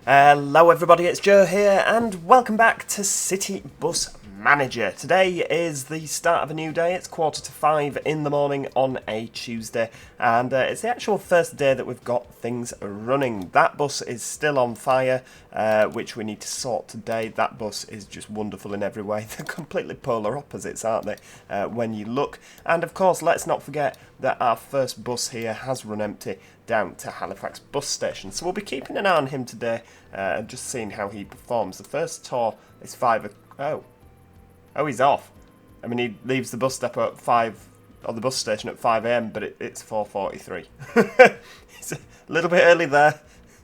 Hello everybody, it's Joe here and welcome back to City Bus Manager. Today is the start of a new day. It's 4:45 in the morning on a Tuesday and it's the actual first day that we've got things running. That bus is still on fire, which we need to sort today. That bus is just wonderful in every way. They're completely polar opposites, aren't they, when you look. And of course, let's not forget that our first bus here has run empty down to Halifax bus station. So we'll be keeping an eye on him today and just seeing how he performs. The first tour is Oh, he's off. I mean, he leaves the bus depot at 5, or the bus station at 5 AM, but it's 4:43. It's a little bit early there.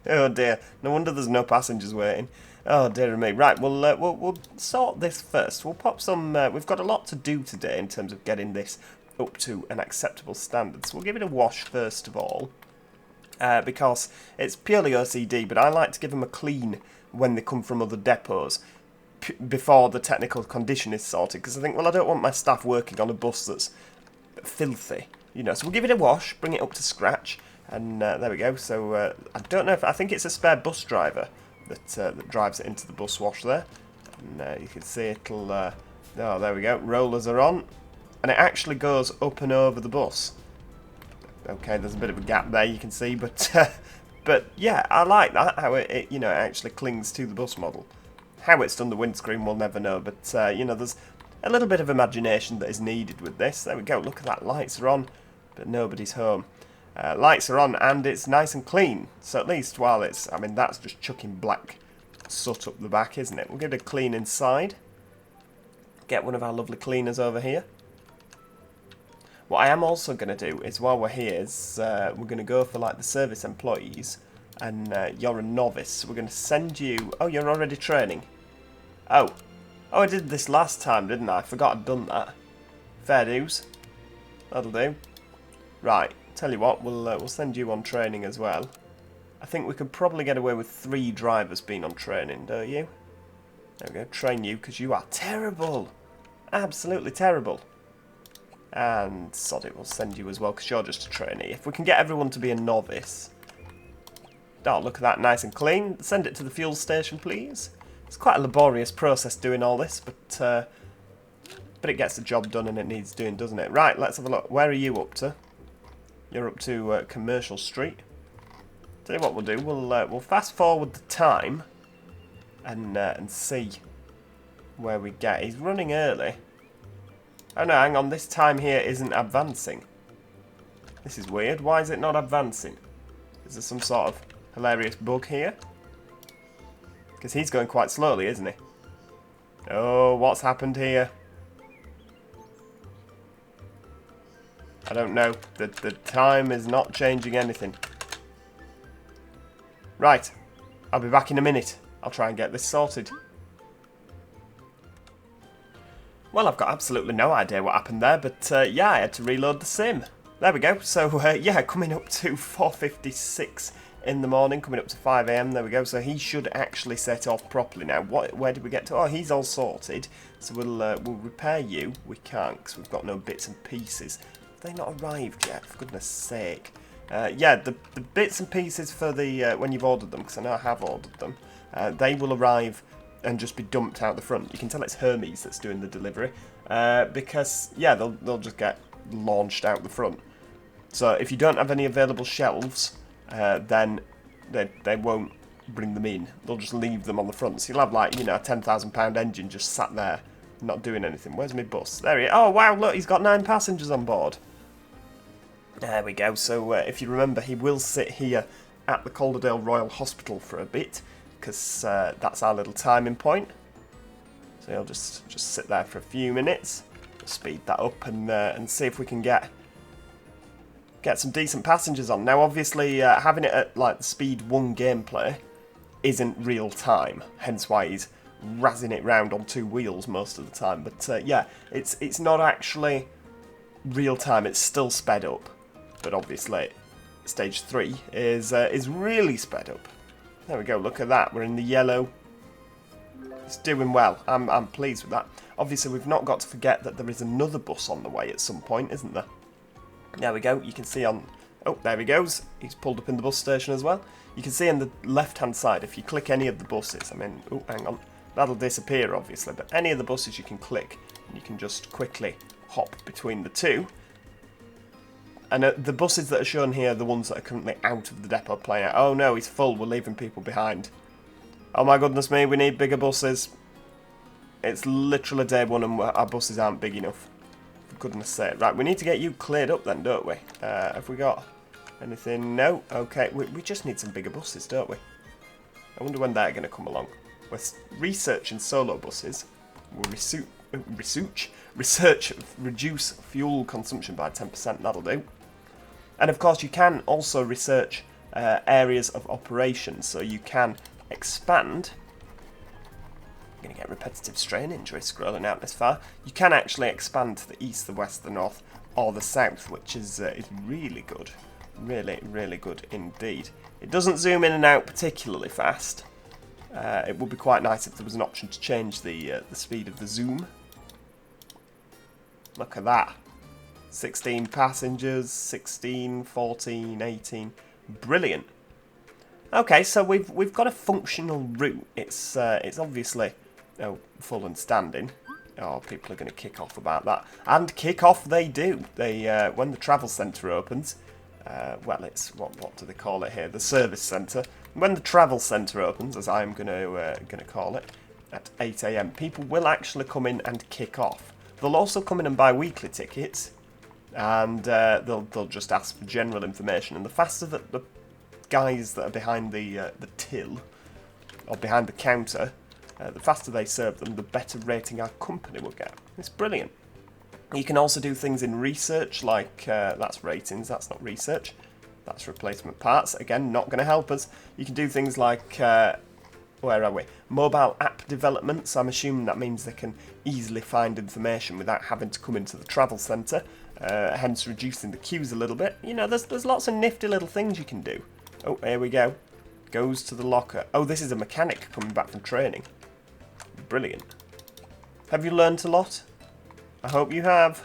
Oh dear, no wonder there's no passengers waiting. Oh dear me. Right, we'll sort this first. We'll pop some, we've got a lot to do today in terms of getting this up to an acceptable standard. So we'll give it a wash first of all. Because it's purely OCD, but I like to give them a clean when they come from other depots before the technical condition is sorted, because I think, well, I don't want my staff working on a bus that's filthy, you know. So we'll give it a wash, bring it up to scratch, and there we go. So I don't know if, I think it's a spare bus driver that drives it into the bus wash there, and you can see it'll, oh, there we go, rollers are on, and it actually goes up and over the bus. Okay, there's a bit of a gap there, you can see, but yeah, I like that, how it you know, it actually clings to the bus model. How it's done the windscreen, we'll never know, but you know, there's a little bit of imagination that is needed with this. There we go, look at that, lights are on, but nobody's home. Lights are on, and it's nice and clean, so at least while it's, I mean, that's just chucking black soot up the back, isn't it? We'll give it a clean inside. Get one of our lovely cleaners over here. What I am also going to do is, while we're here, is we're going to go for like the service employees, and you're a novice, so we're going to send you... Oh, you're already training? Oh, I did this last time, didn't I? I forgot I'd done that. Fair dues. That'll do. Right, tell you what, we'll send you on training as well. I think we could probably get away with 3 drivers being on training, don't you? There we go, train you, because you are terrible. Absolutely terrible. And sod it, we'll send you as well, because you're just a trainee. If we can get everyone to be a novice. Oh, look at that, nice and clean. Send it to the fuel station, please. It's quite a laborious process doing all this, but it gets the job done and it needs doing, doesn't it? Right, let's have a look. Where are you up to? You're up to Commercial Street. Tell you what we'll do, we'll fast forward the time and see where we get. He's running early. Oh no, hang on, this time here isn't advancing. This is weird. Why is it not advancing? Is there some sort of hilarious bug here? Because he's going quite slowly, isn't he? Oh, what's happened here? I don't know. The time is not changing anything. Right. I'll be back in a minute. I'll try and get this sorted. Well, I've got absolutely no idea what happened there, but yeah, I had to reload the sim. There we go. So, yeah, coming up to 4:56 in the morning, coming up to 5 AM, there we go. So he should actually set off properly now. Where did we get to? Oh, he's all sorted. So we'll repair you. We can't, because we've got no bits and pieces. Have they not arrived yet? For goodness sake. Yeah, the bits and pieces for the, when you've ordered them, because I know I have ordered them, they will arrive and just be dumped out the front. You can tell it's Hermes that's doing the delivery, because yeah, they'll just get launched out the front. So if you don't have any available shelves, then they won't bring them in. They'll just leave them on the front. So you'll have, like, you know, a £10,000 engine just sat there, not doing anything. Where's my bus? There he is. Oh wow, look, he's got 9 passengers on board. There we go. So if you remember, he will sit here at the Calderdale Royal Hospital for a bit, because that's our little timing point. So he'll just sit there for a few minutes, speed that up, and see if we can get some decent passengers on. Now, obviously, having it at like the speed 1 gameplay isn't real time, hence why he's razzing it round on 2 wheels most of the time. But yeah, it's not actually real time; it's still sped up. But obviously, stage 3 is really sped up. There we go, look at that, we're in the yellow. It's doing well, I'm pleased with that. Obviously we've not got to forget that there is another bus on the way at some point, isn't there? There we go, you can see on... Oh, there he goes, he's pulled up in the bus station as well. You can see on the left-hand side, if you click any of the buses, I mean, oh, hang on, that'll disappear, obviously, but any of the buses you can click, and you can just quickly hop between the two. And the buses that are shown here are the ones that are currently out of the depot playing out. Oh no, he's full, we're leaving people behind. Oh my goodness me, we need bigger buses. It's literally day one and our buses aren't big enough. For goodness sake. Right, we need to get you cleared up then, don't we? Have we got anything? No? Okay, we just need some bigger buses, don't we? I wonder when they're going to come along. We're researching solo buses. We'll research reduce fuel consumption by 10%, that'll do. And of course you can also research areas of operation, so you can expand. I'm going to get repetitive strain injury scrolling out this far. You can actually expand to the east, the west, the north, or the south, which is really good. Really, really good indeed. It doesn't zoom in and out particularly fast. It would be quite nice if there was an option to change the speed of the zoom. Look at that. 16 passengers, 16, 14, 18. Brilliant. Okay, so we've got a functional route. It's obviously full and standing. Oh, people are going to kick off about that, and kick off they do. They when the travel centre opens. Well, it's what do they call it here? The service centre. When the travel centre opens, as I'm going to call it, at 8 AM, people will actually come in and kick off. They'll also come in and buy weekly tickets, and they'll just ask for general information. And the faster that the guys that are behind the till or behind the counter, the faster they serve them, the better rating our company will get. It's brilliant. You can also do things in research, like that's ratings. That's not research. That's replacement parts. Again, not going to help us. You can do things like where are we? Mobile app development. So I'm assuming that means they can easily find information without having to come into the travel centre, hence reducing the queues a little bit. You know, there's lots of nifty little things you can do. Oh, here we go. Goes to the locker. Oh, this is a mechanic coming back from training. Brilliant. Have you learnt a lot? I hope you have.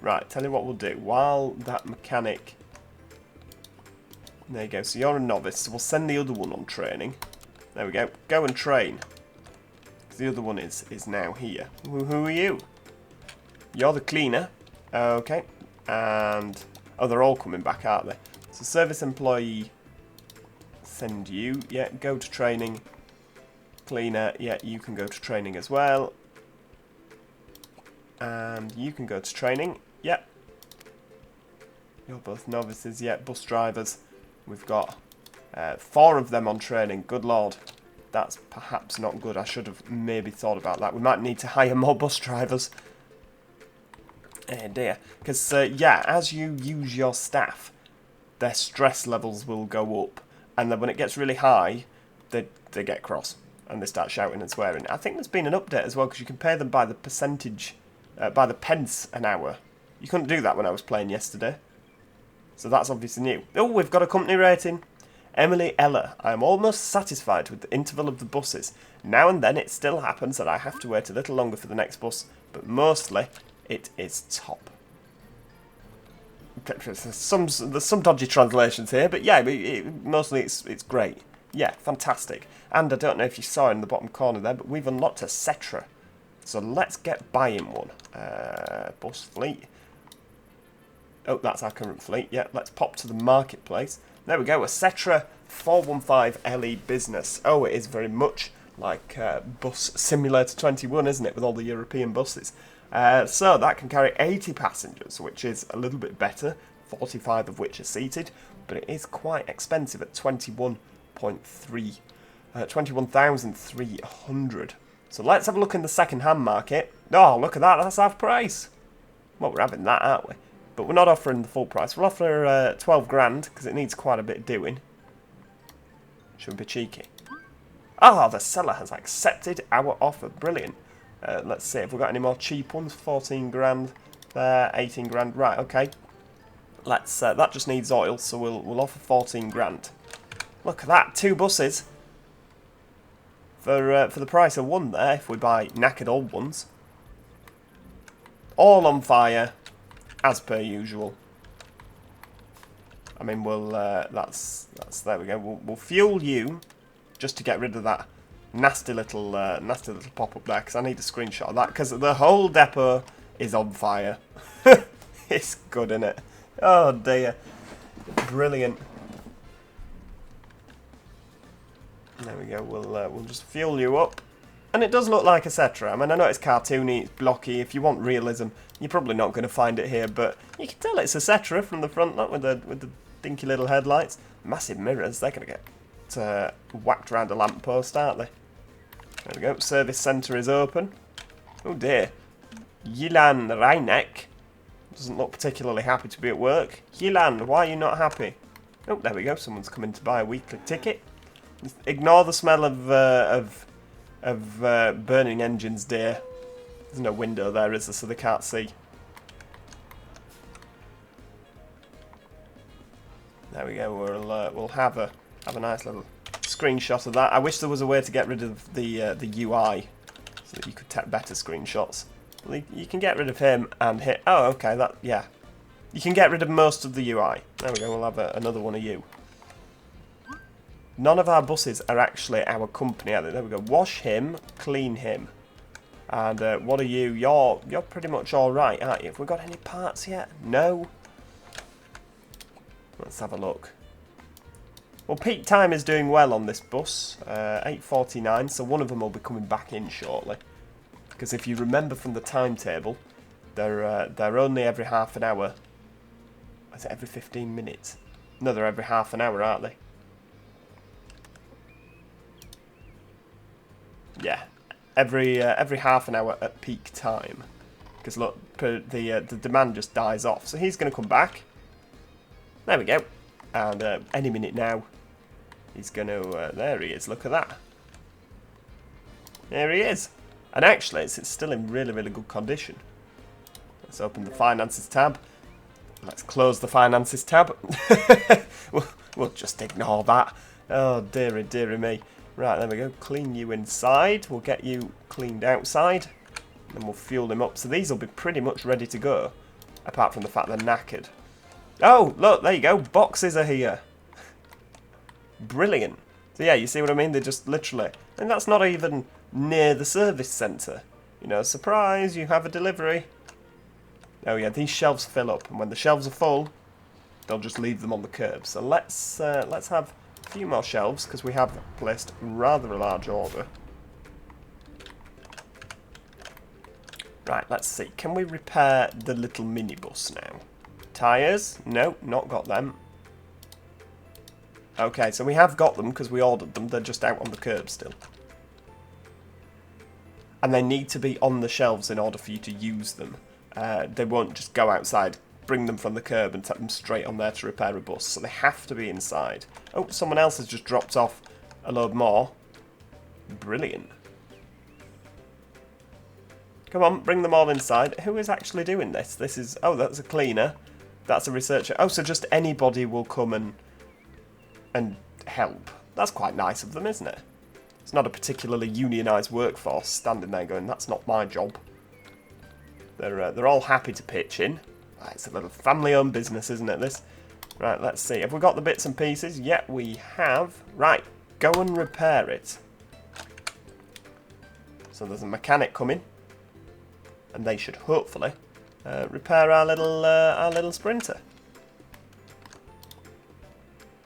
Right, tell you what we'll do. While that mechanic... There you go. So you're a novice, so we'll send the other one on training. There we go. Go and train. The other one is now here. Who are you? You're the cleaner. Okay. And... Oh, they're all coming back, aren't they? So service employee... Send you. Yeah, go to training. Cleaner. Yeah, you can go to training as well. And you can go to training. Yep. You're both novices. Yep, bus drivers. We've got 4 of them on training. Good lord. That's perhaps not good. I should have maybe thought about that. We might need to hire more bus drivers. Oh dear. Because, yeah, as you use your staff, their stress levels will go up. And then when it gets really high, they get cross. And they start shouting and swearing. I think there's been an update as well, because you can pay them by the percentage... by the pence an hour. You couldn't do that when I was playing yesterday. So that's obviously new. Oh, we've got a company rating. Emily Eller. I am almost satisfied with the interval of the buses. Now and then it still happens that I have to wait a little longer for the next bus, but mostly it is top. There's some dodgy translations here, but yeah, mostly it's great. Yeah, fantastic. And I don't know if you saw in the bottom corner there, but we've unlocked a Cetra. So let's get buying one. Bus fleet. Oh, that's our current fleet. Yeah, let's pop to the marketplace. There we go, a Cetra 415 LE business. Oh, it is very much like Bus Simulator 21, isn't it, with all the European buses. So that can carry 80 passengers, which is a little bit better, 45 of which are seated, but it is quite expensive at 21,300. So let's have a look in the second-hand market. Oh, look at that, that's half price. Well, we're having that, aren't we? But we're not offering the full price. We'll offer 12 grand, because it needs quite a bit doing. Should we be cheeky? Ah, the seller has accepted our offer. Brilliant. Let's see, have we got any more cheap ones? 14 grand there, 18 grand. Right, okay. Let's. That just needs oil, so we'll offer 14 grand. Look at that, 2 buses. For the price of 1 there, if we buy knackered old ones. All on fire, as per usual. I mean, we'll that's there we go. We'll fuel you just to get rid of that nasty little pop-up there, because I need a screenshot of that, because the whole depot is on fire. It's good, isn't it? Oh dear, brilliant. There we go. We'll just fuel you up, and it does look like a Cetra. I mean, I know it's cartoony, it's blocky. If you want realism, you're probably not going to find it here, but you can tell it's a Cetra from the front, look, with the dinky little headlights, massive mirrors. They're going to get whacked around a lamppost, aren't they? There we go. Service centre is open. Oh dear. Yilan Reinek doesn't look particularly happy to be at work. Yilan, why are you not happy? Oh, there we go. Someone's coming to buy a weekly ticket. Ignore the smell of burning engines, dear. There's no window there, is there, so they can't see. There we go. We'll have a nice little screenshot of that. I wish there was a way to get rid of the UI so that you could take better screenshots. Well, you can get rid of him and hit. Oh, okay. Yeah. You can get rid of most of the UI. There we go. We'll have another one of you. None of our buses are actually our company, are they? There we go. Wash him, clean him. And what are you? You're pretty much all right, aren't you? Have we got any parts yet? No. Let's have a look. Well, peak time is doing well on this bus. 8:49, so one of them will be coming back in shortly. Because if you remember from the timetable, they're only every half an hour. Is it every 15 minutes? No, they're every half an hour, aren't they? Yeah, every half an hour at peak time. Because look, the demand just dies off. So he's going to come back. There we go. And any minute now, he's going to... there he is, look at that. There he is. And actually, it's still in really, really good condition. Let's open the Finances tab. Let's close the Finances tab. we'll just ignore that. Oh, dearie, dearie me. Right, there we go. Clean you inside. We'll get you cleaned outside. And we'll fuel them up. So these will be pretty much ready to go. Apart from the fact they're knackered. Oh, look, there you go. Boxes are here. Brilliant. So yeah, you see what I mean? They're just literally... And that's not even near the service centre. You know, surprise, you have a delivery. Oh yeah, these shelves fill up. And when the shelves are full, they'll just leave them on the curb. So let's have a few more shelves, because we have placed rather a large order. Right, let's see. Can we repair the little minibus now? Tyres? No, not got them. Okay, so we have got them because we ordered them. They're just out on the curb still. And they need to be on the shelves in order for you to use them. They won't just go outside, bring them from the curb and take them straight on there to repair a bus. So they have to be inside. Oh, someone else has just dropped off a load more. Brilliant. Come on, bring them all inside. Who is actually doing this? This is... Oh, that's a cleaner. That's a researcher. Oh, so just anybody will come and help. That's quite nice of them, isn't it? It's not a particularly unionised workforce standing there going, that's not my job. They're all happy to pitch in. It's a little family-owned business, isn't it, this? Right, let's see. Have we got the bits and pieces? Yeah, we have. Right, go and repair it. So there's a mechanic coming. And they should hopefully repair our little sprinter.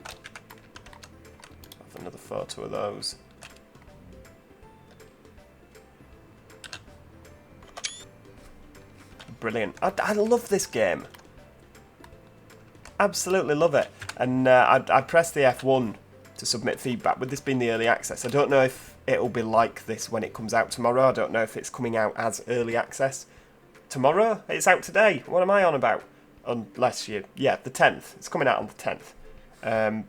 Have another photo of those. Brilliant. I love this game. Absolutely love it. And I pressed the F1 to submit feedback, with this being the early access. I don't know if it'll be like this when it comes out tomorrow. I don't know if it's coming out as early access tomorrow. It's out today. What am I on about? Unless you... Yeah, the 10th. It's coming out on the 10th.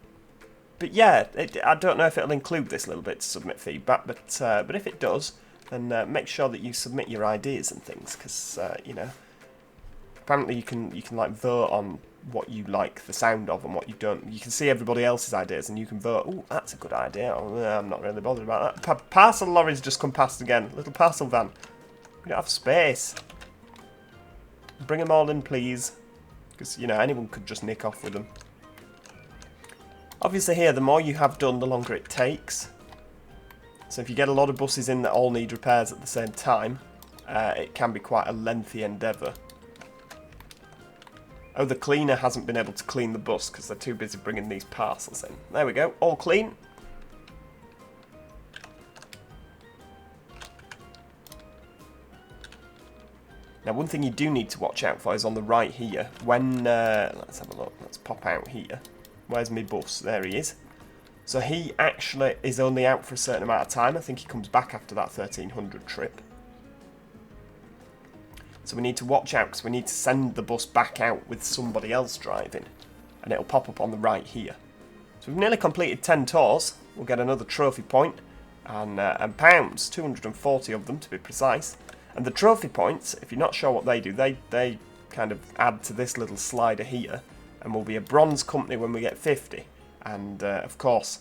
But yeah, I don't know if it'll include this little bit to submit feedback, but if it does, then make sure that you submit your ideas and things, because you know, apparently you can like vote on what you like the sound of and what you don't. You can see everybody else's ideas and you can vote. Oh, that's a good idea. Oh, I'm not really bothered about that. Parcel lorry's just come past again. Little parcel van. We don't have space. Bring them all in, please, because you know anyone could just nick off with them. Obviously here, the more you have done, the longer it takes. So if you get a lot of buses in that all need repairs at the same time, it can be quite a lengthy endeavour. Oh, the cleaner hasn't been able to clean the bus because they're too busy bringing these parcels in. There we go, all clean. Now, one thing you do need to watch out for is on the right here. When, let's have a look, let's pop out here. Where's my bus? There he is. So he actually is only out for a certain amount of time. I think he comes back after that 1300 trip. So we need to watch out because we need to send the bus back out with somebody else driving. And it'll pop up on the right here. So we've nearly completed 10 tours. We'll get another trophy point and pounds, 240 of them to be precise. And the trophy points, if you're not sure what they do, they kind of add to this little slider here. And we'll be a bronze company when we get 50. And, of course,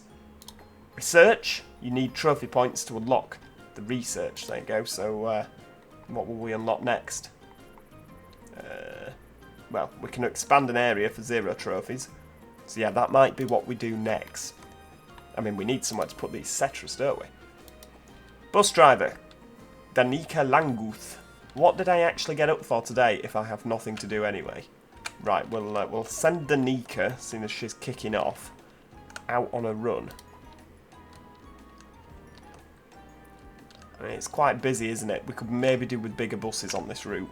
research, you need trophy points to unlock the research. There you go. So, what will we unlock next? Well, we can expand an area for 0 trophies. So, yeah, that might be what we do next. I mean, we need somewhere to put these Cetras, don't we? Bus driver, Danica Languth. What did I actually get up for today if I have nothing to do anyway? Right, we'll send Danica, seeing as she's kicking off, out on a run. I mean, it's quite busy, isn't it? We could maybe do with bigger buses on this route.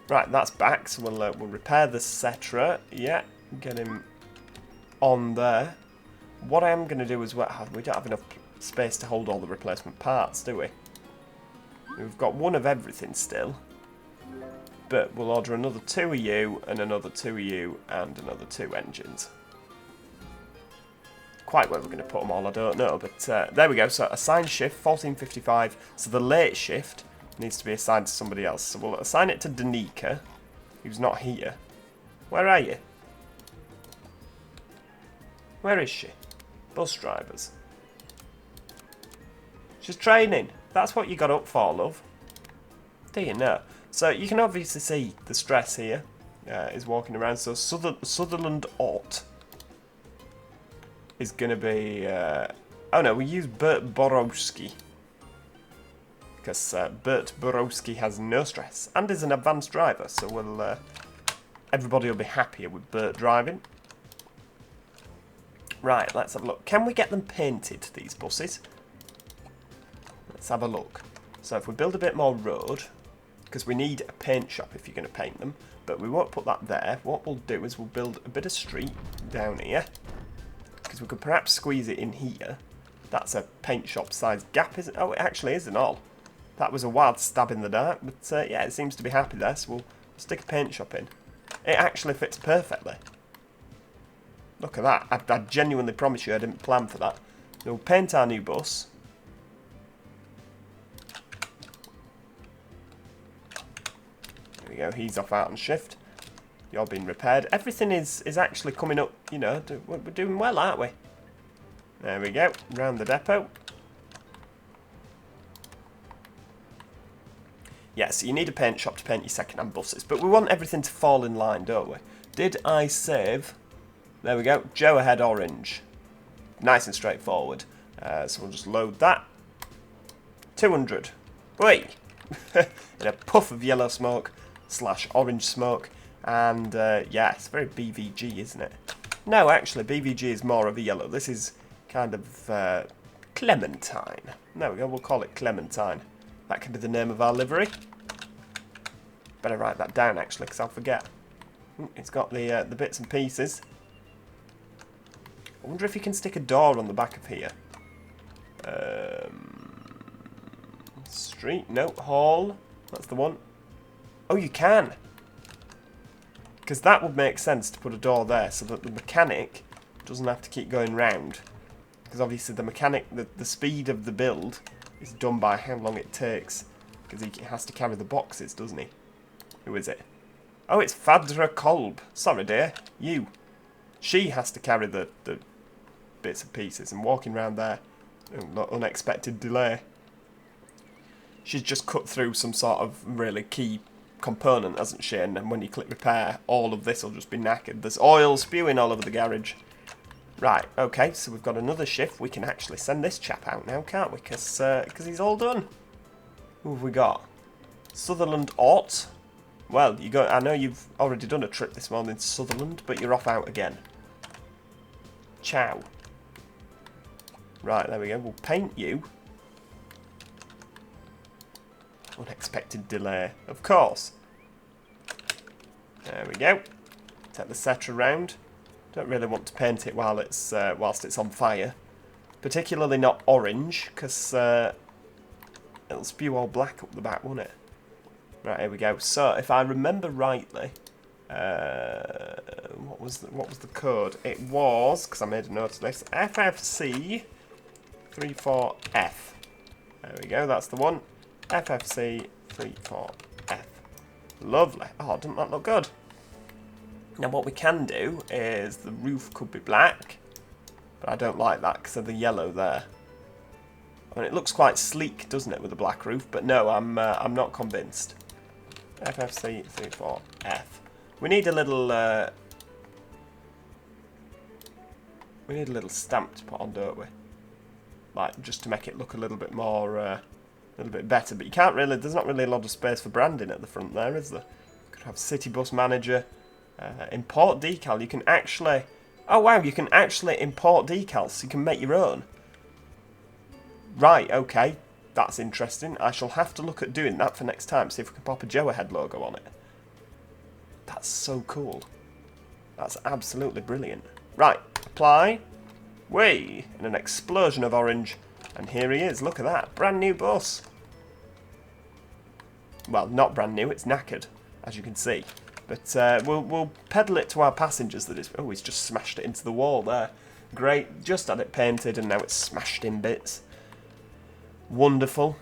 Right, that's back, so we'll repair the Cetra. Yeah, get him on there. What I am going to do as well, we don't have enough space to hold all the replacement parts, do we? We've got one of everything still. But we'll order another 2 of you, and another 2 of you, and another 2 engines. Quite where we're going to put them all, I don't know. But there we go. So assign shift, 14:55. So the late shift needs to be assigned to somebody else. So we'll assign it to Danica, who's not here. Where are you? Where is she? Bus drivers. She's training. That's what you got up for, love. Do you know? So you can obviously see the stress here is walking around. So Sutherland Ott is going to be... oh no, we use Bert Borowski. Because Bert Borowski has no stress and is an advanced driver. So we'll everybody will be happier with Bert driving. Right, let's have a look. Can we get them painted, these buses? Let's have a look. So if we build a bit more road... because we need a paint shop if you're going to paint them, but we won't put that there. What we'll do is we'll build a bit of street down here, because we could perhaps squeeze it in here. That's a paint shop size gap, isn't it? Oh, it actually isn't all. That was a wild stab in the dark, but yeah, it seems to be happy there, so we'll stick a paint shop in. It actually fits perfectly. Look at that. I genuinely promise you I didn't plan for that. We'll paint our new bus. There we go, he's off out on shift. You're being repaired. Everything is actually coming up, you know, we're doing well, aren't we? There we go, round the depot. Yeah, so you need a paint shop to paint your second-hand buses, but we want everything to fall in line, don't we? Did I save? There we go, Joe ahead orange. Nice and straightforward. So we'll just load that. 200. Wait! In a puff of yellow smoke / orange smoke. And yeah, it's very BVG, isn't it? No, actually, BVG is more of a yellow. This is kind of Clementine. There we go, we'll call it Clementine. That can be the name of our livery. Better write that down, actually, because I'll forget. It's got the bits and pieces. I wonder if you can stick a door on the back of here. Street, no, hall. That's the one. Oh, you can. Because that would make sense to put a door there so that the mechanic doesn't have to keep going round. Because obviously the mechanic, the speed of the build is done by how long it takes. Because he has to carry the boxes, doesn't he? Who is it? Oh, it's Fadra Kolb. Sorry, dear. You. She has to carry the bits and pieces and walking around there. Unexpected delay. She's just cut through some sort of really key component, hasn't she? And then when you click repair, all of this will just be knackered. There's oil spewing all over the garage. Right, okay, so we've got another shift. We can actually send this chap out now, can't we? Because he's all done. Who have we got? Sutherland Ott. Well, I know you've already done a trip this morning to Sutherland, but you're off out again. Ciao. Right, there we go. We'll paint you. Unexpected delay, of course. There we go. Take the setter round. Don't really want to paint it while it's whilst it's on fire. Particularly not orange, because it'll spew all black up the back, won't it? Right, here we go. So, if I remember rightly, what was the code? It was, because I made a note of this, FFC 34F. There we go, that's the one. FFC 34F. Lovely. Oh, doesn't that look good? Now, what we can do is the roof could be black, but I don't like that because of the yellow there. I mean, it looks quite sleek, doesn't it, with a black roof? But no, I'm not convinced. FFC 34F. We need a little stamp to put on, don't we? Like, just to make it look a little bit more, a little bit better. But you can't really. There's not really a lot of space for branding at the front there, is there? You could have City Bus Manager, import decal. You can actually. Oh wow, you can actually import decals. So you can make your own. Right. Okay. That's interesting. I shall have to look at doing that for next time. See if we can pop a Joe Ahead logo on it. That's so cool. That's absolutely brilliant. Right, apply. Whee! In an explosion of orange. And here he is. Look at that. Brand new bus. Well, not brand new. It's knackered, as you can see. But we'll peddle it to our passengers. That is. Oh, he's just smashed it into the wall there. Great. Just had it painted and now it's smashed in bits. Wonderful.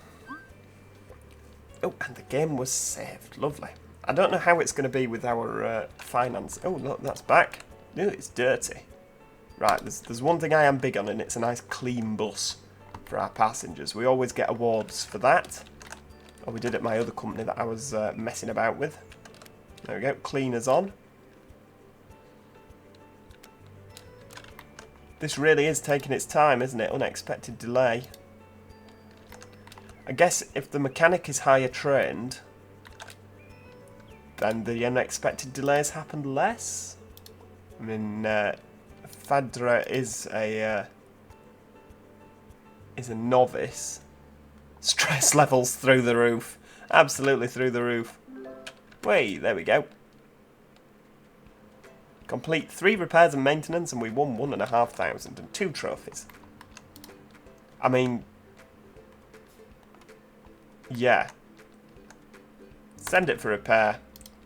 Oh, and the game was saved. Lovely. I don't know how it's going to be with our finance. Oh, look, that's back. Ooh, it's dirty. Right, there's one thing I am big on, and it's a nice clean bus for our passengers. We always get awards for that. Or we did at my other company that I was messing about with. There we go, cleaners on. This really is taking its time, isn't it? Unexpected delay. I guess if the mechanic is higher trained, then the unexpected delays happen less. I mean, Fadra is a novice. Stress levels through the roof. Absolutely through the roof. Wait, there we go. Complete 3 repairs and maintenance, and we won 1,500 and 2 trophies. I mean, yeah. Send it for repair.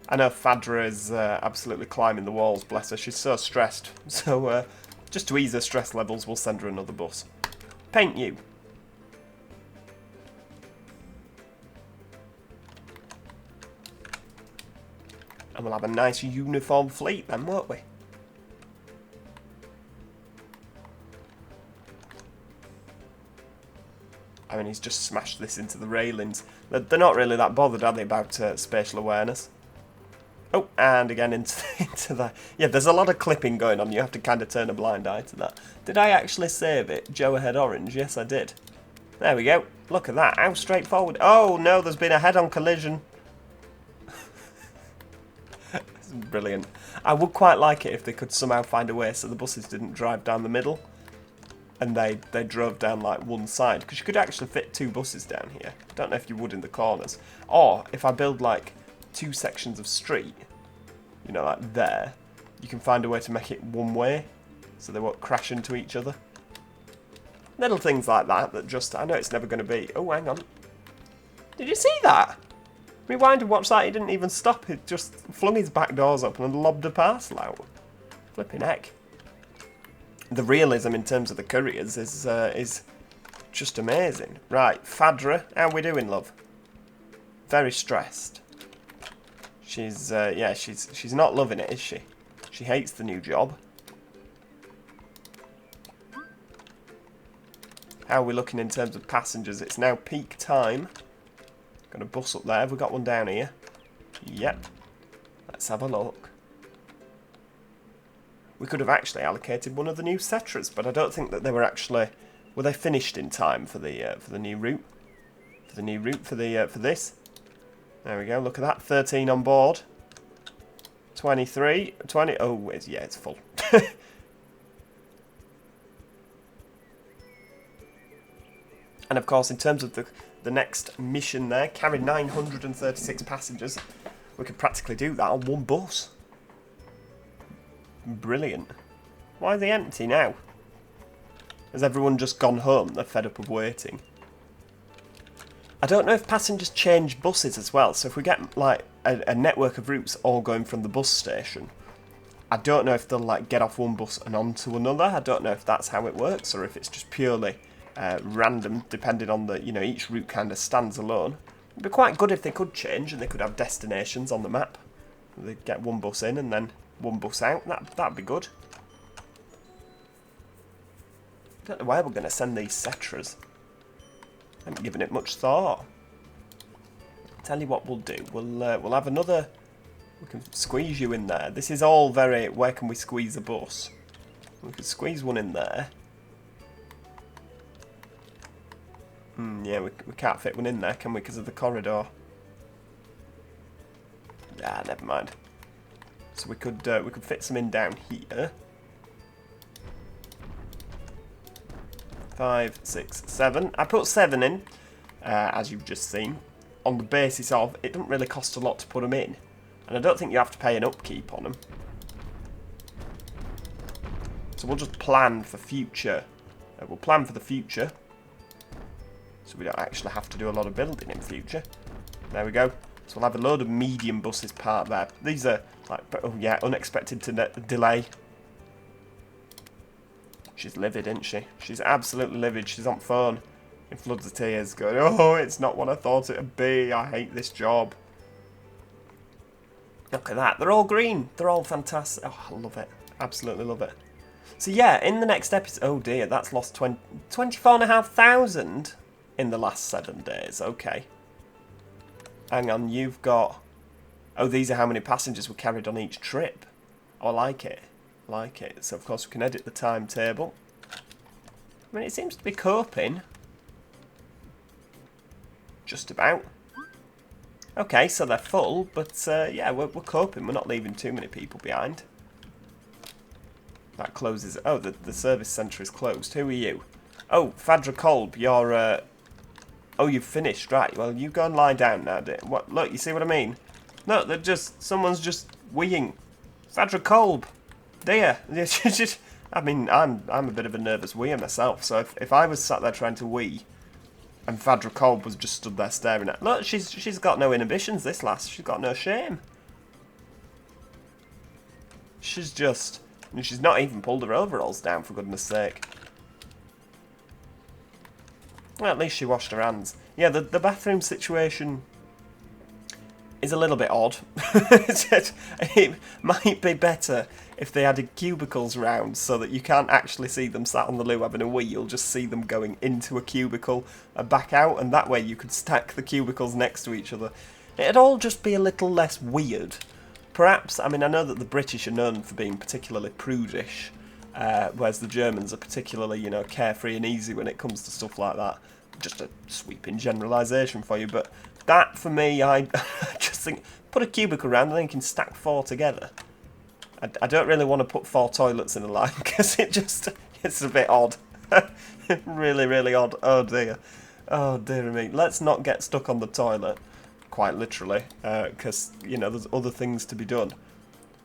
I know Fadra is absolutely climbing the walls, bless her. She's so stressed. So, just to ease her stress levels, we'll send her another bus. Paint you. And we'll have a nice uniform fleet then, won't we? I mean, he's just smashed this into the railings. They're not really that bothered, are they, about spatial awareness? Oh, and again into that. Yeah, there's a lot of clipping going on. You have to kind of turn a blind eye to that. Did I actually save it? Joe Ahead Orange? Yes, I did. There we go. Look at that. How straightforward. Oh, no, there's been a head-on collision. This is brilliant. I would quite like it if they could somehow find a way so the buses didn't drive down the middle. And they drove down like one side. Because you could actually fit 2 buses down here. I don't know if you would in the corners. Or if I build like 2 sections of street, you know, like there, you can find a way to make it one way so they won't crash into each other. Little things like that just, I know it's never going to be. Oh, hang on. Did you see that? Rewind and watch that. He didn't even stop. He just flung his back doors open and lobbed a parcel out. Flipping heck. The realism in terms of the couriers is just amazing. Right, Fadra, how we doing, love? Very stressed. She's yeah, she's not loving it, is she? She hates the new job. How are we looking in terms of passengers? It's now peak time. Got a bus up there. Have we got one down here? Yep. Let's have a look. We could have actually allocated one of the new Cetras, but I don't think that they were actually... Were they finished in time for the new route? For the new route for this? There we go. Look at that. 13 on board. 23, 20. Oh, yeah, it's full. And of course, in terms of the next mission there, carry 936 passengers. We could practically do that on one bus. Brilliant. Why are they empty now? Has everyone just gone home? They're fed up of waiting. I don't know if passengers change buses as well. So if we get like a network of routes all going from the bus station, I don't know if they'll like get off one bus and onto another. I don't know if that's how it works or if it's just purely random, depending on the, you know, each route kind of stands alone. It'd be quite good if they could change and they could have destinations on the map. They'd get one bus in and then one bus out. That'd be good. I don't know where we're going to send these Cetras. I haven't given it much thought. Tell you what we'll do. We'll have another... We can squeeze you in there. This is all very... Where can we squeeze a bus? We could squeeze one in there. Yeah, we can't fit one in there, can we? Because of the corridor. Ah, never mind. So we could fit some in down here. 5, 6, 7. I put 7 in, as you've just seen, on the basis of it doesn't really cost a lot to put them in, and I don't think you have to pay an upkeep on them. So we'll just plan for future. We'll plan for the future, so we don't actually have to do a lot of building in future. There we go. So we'll have a load of medium buses parked there. These are like, oh yeah, unexpected delay. She's livid, isn't she? She's absolutely livid. She's on phone in floods of tears going, oh, it's not what I thought it would be. I hate this job. Look at that. They're all green. They're all fantastic. Oh, I love it. Absolutely love it. So yeah, in the next episode... Oh dear, that's lost 24,500 in the last 7 days. Okay. Hang on, you've got... Oh, these are how many passengers were carried on each trip. Oh, I like it. Like it. So of course we can edit the timetable. I mean, it seems to be coping. Just about. Okay, so they're full, but yeah, we're coping. We're not leaving too many people behind. That closes. Oh, the service centre is closed. Who are you? Oh, Fadra Kolb, you're... Oh, you've finished, right. Well, you go and lie down now, dear. What? Look, you see what I mean? No, they're just... Someone's just weeing. Fadra Kolb. Dear, I mean, I'm a bit of a nervous weeer myself, so if I was sat there trying to wee, and Fadra Kolb was just stood there staring at... Look, she's got no inhibitions, this lass. She's got no shame. She's just... I mean, she's not even pulled her overalls down, for goodness sake. Well, at least she washed her hands. Yeah, the bathroom situation is a little bit odd. It might be better if they added cubicles round so that you can't actually see them sat on the loo having a wee. You'll just see them going into a cubicle and back out, and that way you could stack the cubicles next to each other. It'd all just be a little less weird. Perhaps, I mean, I know that the British are known for being particularly prudish, whereas the Germans are particularly, you know, carefree and easy when it comes to stuff like that. Just a sweeping generalisation for you, but that, for me, I just think, put a cubicle around and then you can stack 4 together. I don't really want to put 4 toilets in a line, because it's a bit odd. Really, really odd. Oh dear. Oh dear me. Let's not get stuck on the toilet, quite literally, because, you know, there's other things to be done.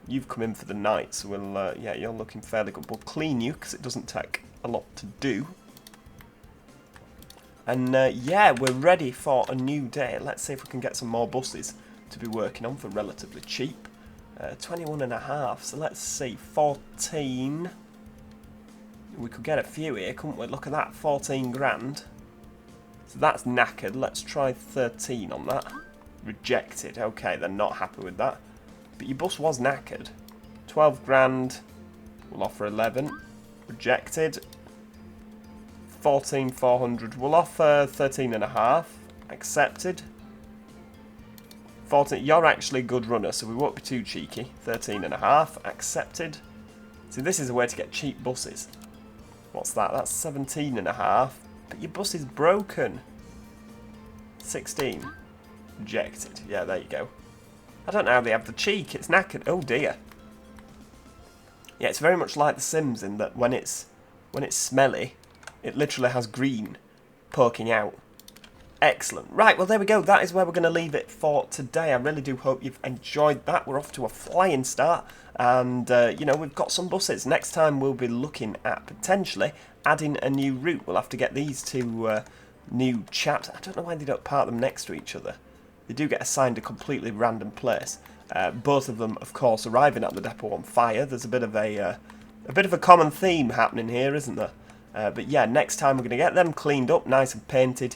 You've come in for the night, so we'll, yeah, you're looking fairly good. We'll clean you, because it doesn't take a lot to do. And yeah, we're ready for a new day. Let's see if we can get some more buses to be working on for relatively cheap. 21.5, so let's see, 14. We could get a few here, couldn't we? Look at that, 14 grand. So that's knackered. Let's try 13 on that. Rejected. Okay, they're not happy with that. But your bus was knackered. 12 grand. We'll offer 11. Rejected. 14,400. We'll offer 13.5. Accepted. 14. You're actually a good runner, so we won't be too cheeky. 13.5, accepted. See, this is a way to get cheap buses. What's that? That's 17.5. But your bus is broken. 16. Rejected. Yeah, there you go. I don't know how they have the cheek. It's knackered. Oh dear. Yeah, it's very much like The Sims in that when it's smelly, it literally has green poking out. Excellent. Right, well there we go. That is where we're going to leave it for today. I really do hope you've enjoyed that. We're off to a flying start, and you know, we've got some buses. Next time we'll be looking at potentially adding a new route. We'll have to get these two new chaps. I don't know why they don't park them next to each other. They do get assigned a completely random place. Both of them, of course, arriving at the depot on fire. There's a bit of a common theme happening here, isn't there? But yeah, next time we're going to get them cleaned up, nice and painted.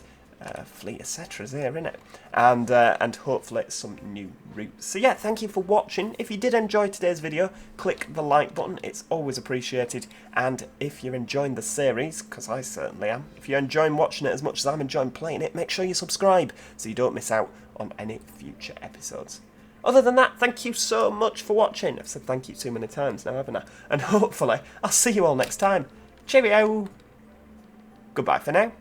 Fleet etc's here, innit? And hopefully some new routes. So yeah, thank you for watching. If you did enjoy today's video, click the like button. It's always appreciated. And if you're enjoying the series, because I certainly am, if you're enjoying watching it as much as I'm enjoying playing it, make sure you subscribe so you don't miss out on any future episodes. Other than that, thank you so much for watching. I've said thank you too many times now, haven't I? And hopefully, I'll see you all next time. Cheerio! Goodbye for now.